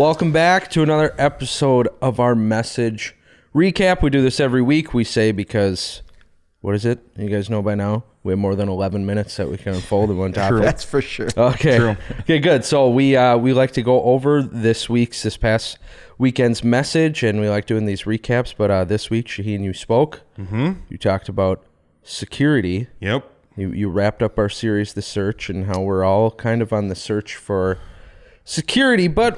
Welcome back to another episode of our message recap. We do this every week, we say, because, what is it? You guys know by now? We have more than 11 minutes that we can unfold in one topic. True. That's for sure. Okay. True. Okay, good. So we like to go over this past weekend's message, and we like doing these recaps. But this week, Shaheen, you spoke. Mm-hmm. You talked about security. Yep. You wrapped up our series, The Search, and how we're all kind of on the search for security, but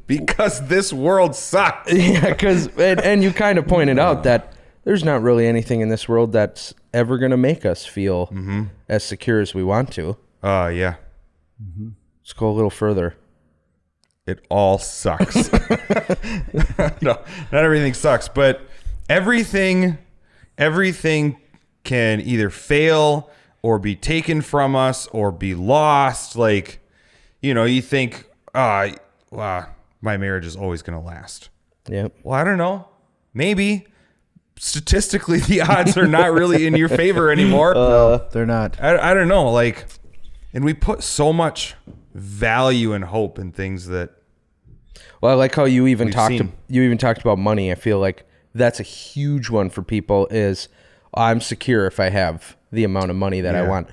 because this world sucks. Yeah, because and you kind of pointed out that there's not really anything in this world that's ever going to make us feel as secure as we want to. Yeah. Mm-hmm. Let's go a little further. It all sucks. No, not everything sucks, but everything can either fail or be taken from us or be lost. Like, you think, my marriage is always going to last. Yep. Well, I don't know. Maybe statistically the odds are not really in your favor anymore. No, they're not. I don't know. Like, and we put so much value and hope in things that. Well, I like how you even talked about money. I feel like that's a huge one for people is I'm secure if I have the amount of money that I want.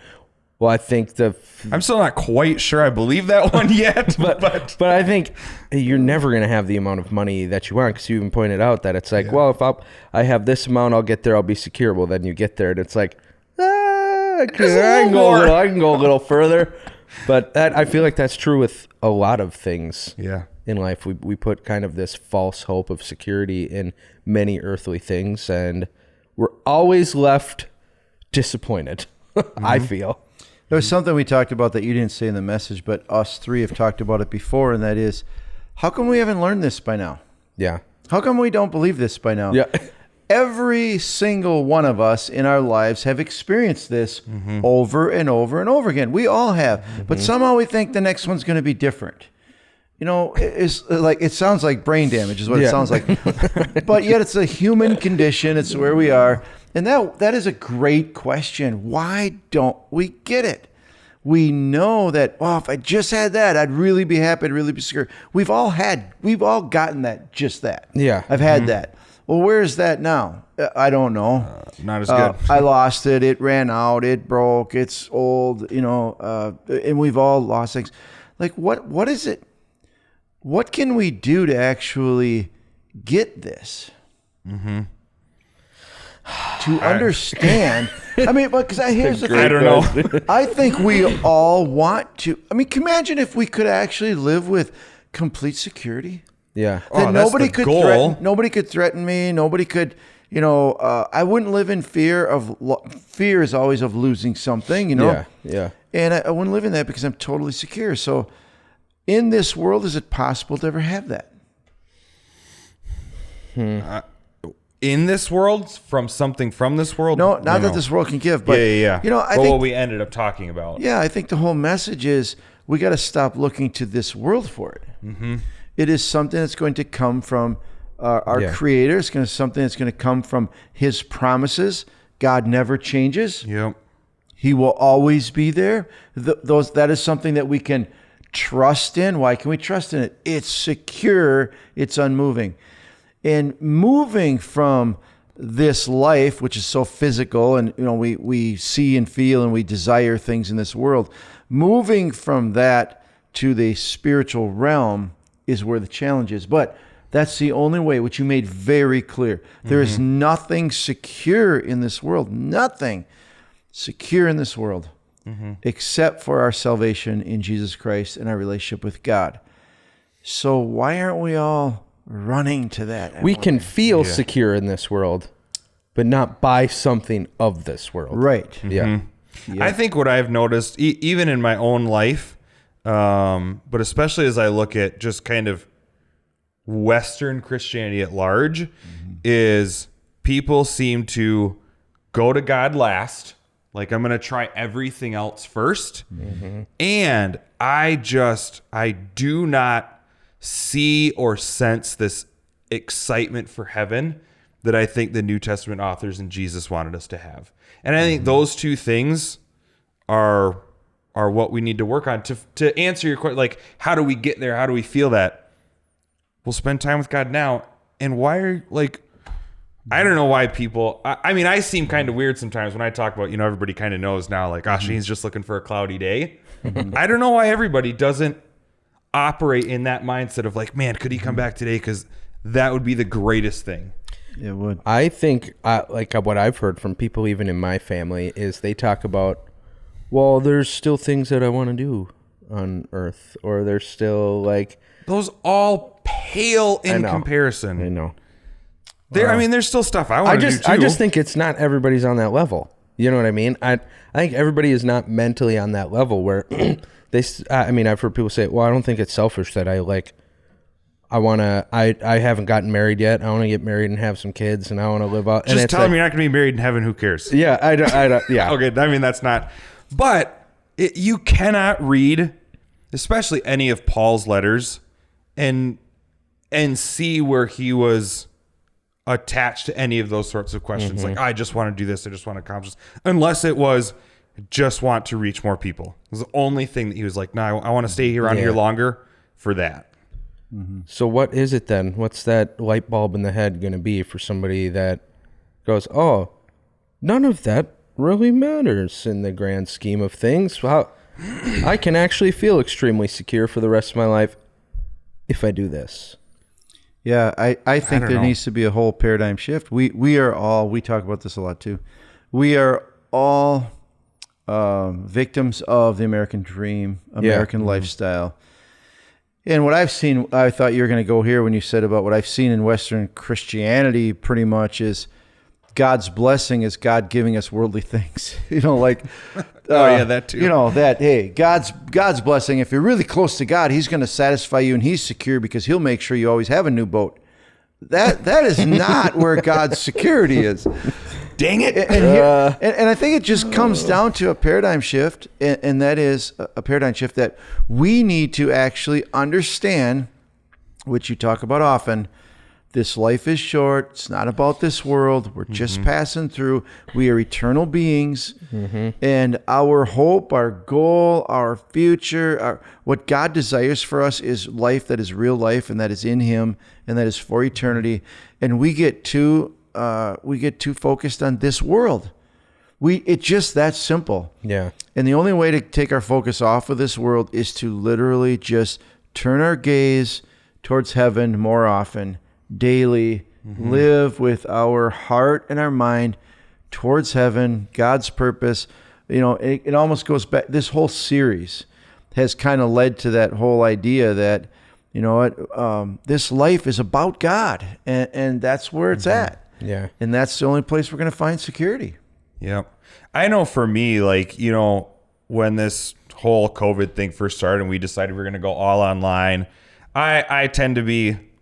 Well, I think I'm still not quite sure I believe that one yet, but I think you're never going to have the amount of money that you want, because you even pointed out that it's like, well, if I have this amount, I'll get there, I'll be secure. Well, then you get there and it's like, I can go a little further. But I feel like that's true with a lot of things in life. We put kind of this false hope of security in many earthly things, and we're always left disappointed, I feel. There was something we talked about that you didn't say in the message, but us three have talked about it before, and that is, how come we haven't learned this by now? Yeah. How come we don't believe this by now? Yeah. Every single one of us in our lives have experienced this over and over and over again. We all have, but somehow we think the next one's going to be different. It's like, it sounds like brain damage is what it sounds like, but yet it's a human condition. It's where we are. And that is a great question. Why don't we get it? We know that, if I just had that, I'd really be happy, I'd really be secure. We've all gotten that. Yeah. I've had that. Well, where is that now? I don't know. Not as good. I lost it. It ran out. It broke. It's old, and we've all lost things. Like, what is it? What can we do to actually get this? To understand. I mean, because here's the thing. I don't know. I think we all want to. I mean, can you imagine if we could actually live with complete security? Yeah. That nobody could threaten me. Nobody could, I wouldn't live in fear fear is always of losing something, Yeah. And I wouldn't live in that because I'm totally secure. So in this world, is it possible to ever have that? In this world, from this world? No, not that this world can give, but yeah. I think what we ended up talking about. Yeah, I think the whole message is we got to stop looking to this world for it. It is something that's going to come from our Creator. It's going to something that's going to come from His promises. God never changes. Yep. He will always be there. That is something that we can trust in. Why can we trust in it? It's secure. It's unmoving. And moving from this life, which is so physical, and we see and feel and we desire things in this world, moving from that to the spiritual realm is where the challenge is. But that's the only way, which you made very clear. There is nothing secure in this world, nothing secure in this world, except for our salvation in Jesus Christ and our relationship with God. So why aren't we all running to that? We can feel secure in this world, but not by something of this world. Right. Yeah. I think what I've noticed, even in my own life, but especially as I look at just kind of Western Christianity at large, is people seem to go to God last. Like, I'm going to try everything else first. And I do not see or sense this excitement for heaven that I think the New Testament authors and Jesus wanted us to have. And I think those two things are what we need to work on to answer your question. Like, how do we get there? How do we feel that? Well, spend time with God now. And why are like, I don't know why people, I mean, I seem kind of weird sometimes when I talk about, everybody kind of knows now, like, Shane's just looking for a cloudy day. I don't know why everybody doesn't operate in that mindset of like, man, could he come back today? Because that would be the greatest thing. It would. I think like what I've heard from people even in my family is they talk about, well, there's still things that I want to do on earth, or there's still like, those all pale in I comparison. know. I mean, there's still stuff I want to do too. I just think it's not everybody's on that level. You know what I mean? I think everybody is not mentally on that level where I've heard people say, well, I don't think it's selfish that I haven't gotten married yet. I want to get married and have some kids, and I want to live out. Just tell them you're not going to be married in heaven. Who cares? Yeah, I don't. Yeah. Okay, I mean, that's not. But you cannot read, especially any of Paul's letters, and see where he was attached to any of those sorts of questions. Like, I just want to do this. I just want to accomplish this. Unless it was just want to reach more people. It was the only thing that he was like, no, I want to stay around here longer for that. So what is it then? What's that light bulb in the head going to be for somebody that goes, oh, none of that really matters in the grand scheme of things. Well, I can actually feel extremely secure for the rest of my life if I do this. Yeah, I think there needs to be a whole paradigm shift. We talk about this a lot too. We are all victims of the American dream, American lifestyle. And what I've seen, I thought you were going to go here when you said about what I've seen in Western Christianity pretty much is God's blessing is God giving us worldly things. Like, that too. Hey, God's blessing, if you're really close to God, he's going to satisfy you and he's secure because he'll make sure you always have a new boat. That is not where God's security is. Dang it. And I think it just comes down to a paradigm shift, and that is a paradigm shift that we need to actually understand, which you talk about often. This life is short. It's not about this world. We're just passing through. We are eternal beings. And our hope, our goal, our future, what God desires for us is life that is real life and that is in him and that is for eternity. And we get too focused on this world. It's just that simple. Yeah. And the only way to take our focus off of this world is to literally just turn our gaze towards heaven more often. Daily, live with our heart and our mind towards heaven, God's purpose. It almost goes back. This whole series has kind of led to that whole idea that, this life is about God, and that's where it's at. Yeah. And that's the only place we're going to find security. Yep. I know for me, like, when this whole COVID thing first started and we decided we're going to go all online,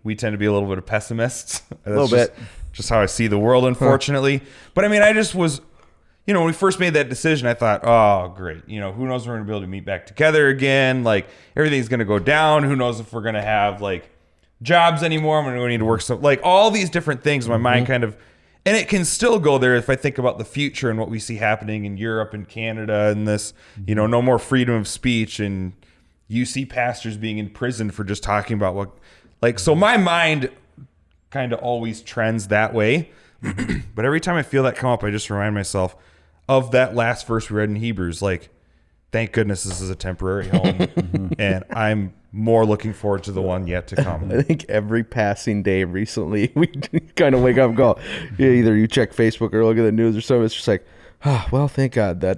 we tend to be a little bit of pessimists. A little bit. Just how I see the world, unfortunately. But I mean, I just was, when we first made that decision, I thought, oh, great. Who knows if we're going to be able to meet back together again? Like, everything's going to go down. Who knows if we're going to have, like, jobs anymore? I'm going to need to work. So, like, all these different things, my mind kind of, and it can still go there if I think about the future and what we see happening in Europe and Canada and this, no more freedom of speech. And you see pastors being in prison for just talking about what, so my mind kind of always trends that way. But every time I feel that come up, I just remind myself of that last verse we read in Hebrews. Like, thank goodness this is a temporary home. And I'm more looking forward to the one yet to come. I think every passing day recently, we kind of wake up and go, either you check Facebook or look at the news or something. It's just like, well, thank God that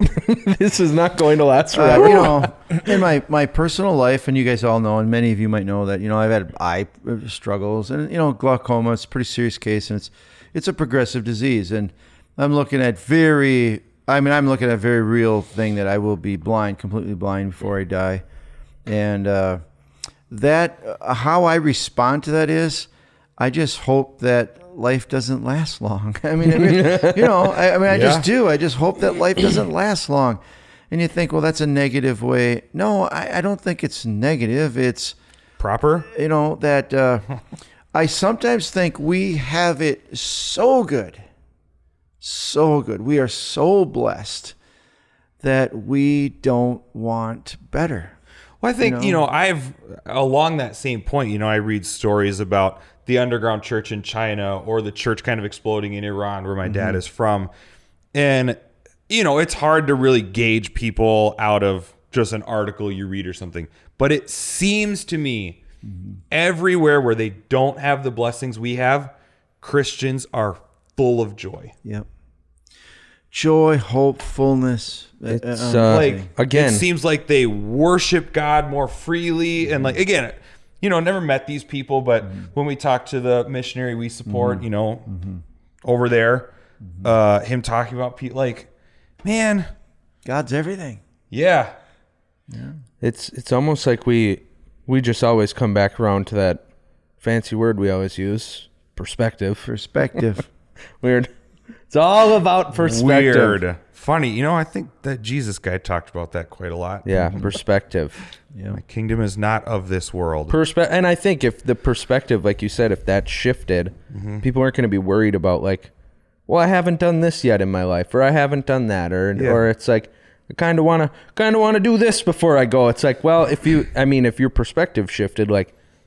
this is not going to last forever. In my personal life, and you guys all know, and many of you might know that, I've had eye struggles, and glaucoma. It's a pretty serious case, and it's a progressive disease, and I'm looking at very real thing that I will be completely blind before I die, and how I respond to that is, I just hope that life doesn't last long. I just do. I just hope that life doesn't last long. And you think, well, that's a negative way. No, I don't think it's negative. It's proper. That I sometimes think we have it so good. So good. We are so blessed that we don't want better. Well, I think, I've, along that same point, I read stories about the underground church in China or the church kind of exploding in Iran, where my dad is from. And, it's hard to really gauge people out of just an article you read or something. But it seems to me everywhere where they don't have the blessings we have, Christians are full of joy. Yep. Joy, hope, fullness. It's It seems like they worship God more freely. And again, never met these people, but when we talk to the missionary we support, over there, him talking about people, man, God's everything. Yeah. It's almost like we just always come back around to that fancy word we always use, perspective. Perspective. Weird. It's all about perspective. Weird. Funny. I think that Jesus guy talked about that quite a lot. Yeah, perspective. Yeah. My kingdom is not of this world. And I think if the perspective, like you said, if that shifted, people aren't going to be worried about well, I haven't done this yet in my life, or I haven't done that, or it's like, I kind of want to do this before I go. It's like, well, if your perspective shifted,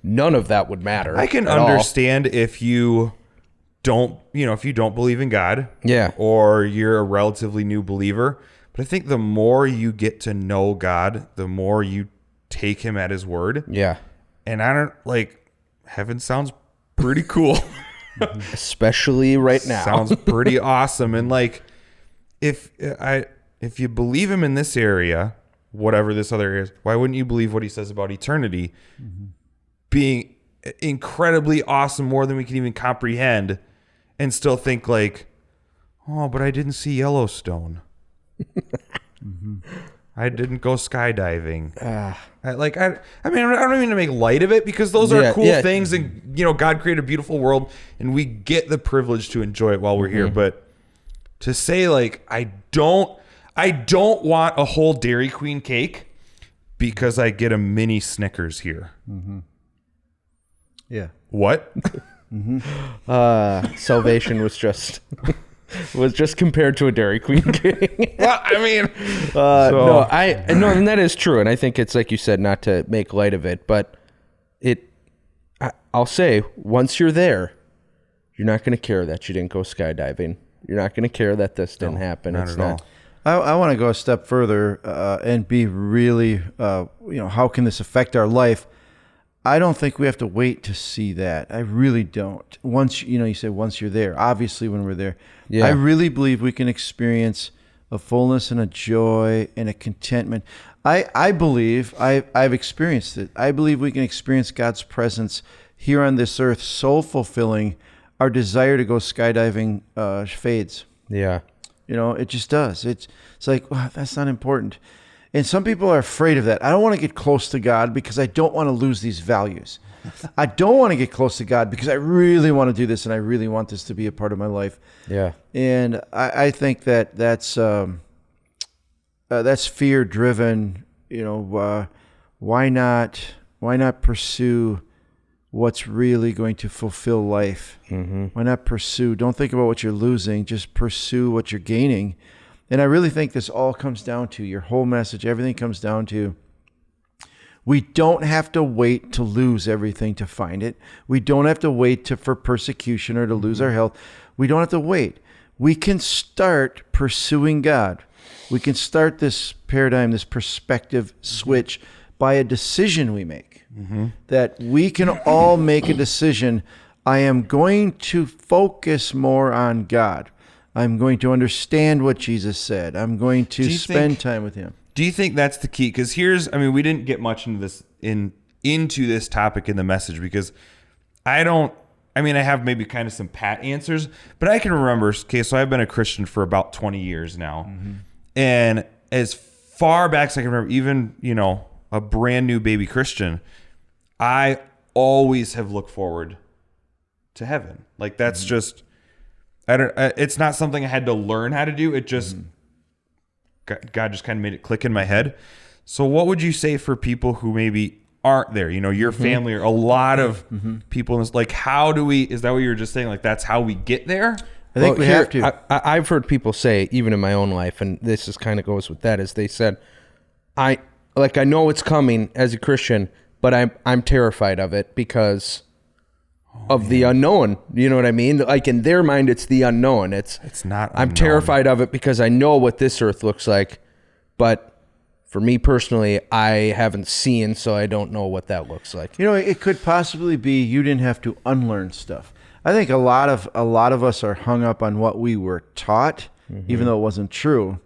none of that would matter. I can understand if you don't believe in God, or you're a relatively new believer. But I think the more you get to know God, the more you take him at his word. Yeah. And heaven sounds pretty cool. Especially right now. Sounds pretty awesome. And if you believe him in this area, whatever this other area is, why wouldn't you believe what he says about eternity being incredibly awesome, more than we can even comprehend, and still think oh, but I didn't see Yellowstone. I didn't go skydiving. I don't mean to make light of it, because those are cool things, and God created a beautiful world, and we get the privilege to enjoy it while we're here. But to say I don't want a whole Dairy Queen cake because I get a mini Snickers here. Yeah. What? Salvation was just compared to a Dairy Queen cake. Well, no, and that is true, and I think it's like you said, not to make light of it, but I'll say, once you're there, you're not going to care that you didn't go skydiving. You're not going to care that this didn't happen. Not it's at not. all. I want to go a step further and be really, how can this affect our life? I don't think we have to wait to see that. I really don't. Once, you say once you're there, obviously when we're there, I really believe we can experience a fullness and a joy and a contentment. I believe, I've experienced it. I believe we can experience God's presence here on this earth so fulfilling, our desire to go skydiving fades. Yeah. It just does. It's like, well, that's not important. And some people are afraid of that. I don't want to get close to God because I don't want to lose these values. I don't want to get close to God because I really want to do this and I really want this to be a part of my life. Yeah. And I think that's fear driven. Why not pursue what's really going to fulfill life? Why not pursue? Don't think about what you're losing. Just pursue what you're gaining. And I really think this all comes down to your whole message. Everything comes down to, we don't have to wait to lose everything to find it. We don't have to wait for persecution or to lose our health. We don't have to wait. We can start pursuing God. We can start this paradigm, this perspective switch by a decision we make. That we can all make a decision. I am going to focus more on God. I'm going to understand what Jesus said. I'm going to spend time with him. Do you think that's the key? Because we didn't get much into this topic in the message, because I have maybe kind of some pat answers, but I can remember, so I've been a Christian for about 20 years now. And as far back as I can remember, even, a brand new baby Christian, I always have looked forward to heaven. That's just, it's not something I had to learn how to do. It just, God just kind of made it click in my head. So what would you say for people who maybe aren't there? Your family or a lot of people in this, is that what you were just saying? That's how we get there? I think we have to. I've heard people say, even in my own life, and this is kind of goes with that, is they said, I like I know it's coming as a Christian, but I'm terrified of it because of the unknown. You know what I mean? Like in their mind, it's the unknown. It's not I'm unknown. terrified of it because I know what this earth looks like, but for me personally, I haven't seen, so I don't know what that looks like. You know, it could possibly be you didn't have to unlearn stuff. I think a lot of us are hung up on what we were taught, even though it wasn't true.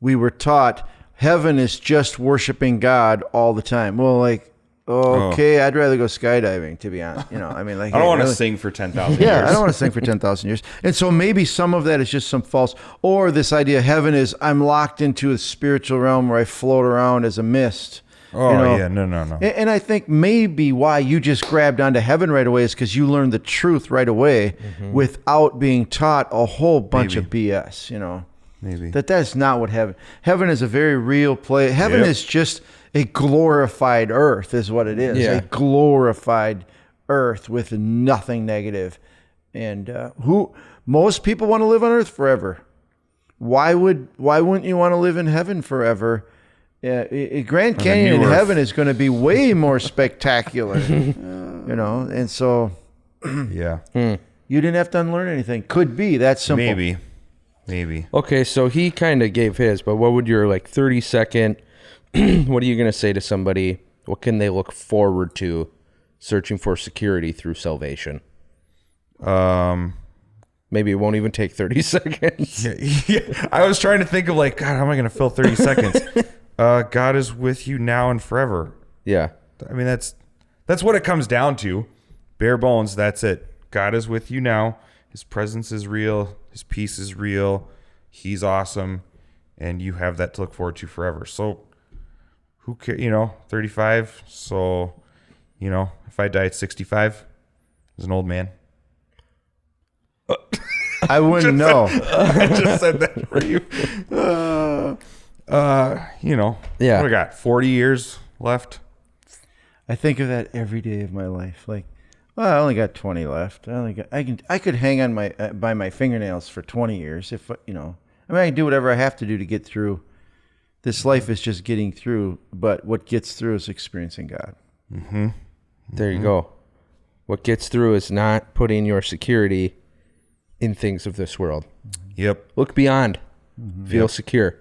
We were taught heaven is just worshiping God all the time. Well, like, okay, I'd rather go skydiving, to be honest. You know, I mean, like, I don't want to really- sing for 10,000 Yeah, years. I don't want to sing for 10,000 years. And so maybe some of that is just some false, or this idea heaven is I'm locked into a spiritual realm where I float around as a mist. Oh, you know? yeah. No. And I think maybe why you just grabbed onto heaven right away is because you learned the truth right away without being taught a whole bunch of BS, you know. Maybe. That's not what heaven is a very real place. Heaven is just a glorified earth is what it is. Yeah. A glorified earth with nothing negative. And most people want to live on earth forever. Why wouldn't you want to live in heaven forever? Grand Canyon in new earth. heaven is going to be way more spectacular. You know, and so Yeah. you didn't have to unlearn anything. Could be that simple. Maybe. Okay, so he kind of gave his, but what would your 30-second, what are you going to say to somebody? What can they look forward to searching for security through salvation? Maybe it won't even take 30 seconds. Yeah. I was trying to think of God, how am I going to fill 30 seconds? God is with you now and forever. Yeah. I mean, that's what it comes down to. Bare bones, that's it. God is with you now. His presence is real. His peace is real. He's awesome. And you have that to look forward to forever. So who cares, 35. So, if I die at 65 as an old man. I wouldn't know. I just said that for you. Yeah. What do we got? 40 years left. I think of that every day of my life. Like, well, I only got 20 left. I could hang on by my fingernails for 20 years if I can do whatever I have to do to get through. This life is just getting through, but what gets through is experiencing God. There you go. What gets through is not putting your security in things of this world. Yep. Look beyond. Feel secure.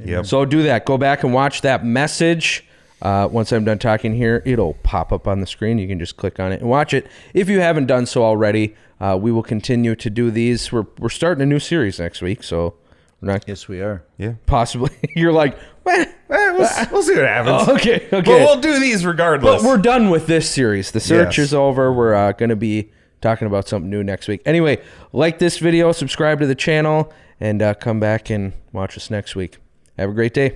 Yep. So do that. Go back and watch that message. Once I'm done talking here, it'll pop up on the screen. You can just click on it and watch it. If you haven't done so already, we will continue to do these. We're starting a new series next week, so we're not Yes, we are. Yeah. possibly. You're like, We'll see what happens. oh, okay. But we'll do these regardless. But we're done with this series. The search Yes. is over. We're going to be talking about something new next week. Anyway, like this video, subscribe to the channel, and come back and watch us next week. Have a great day.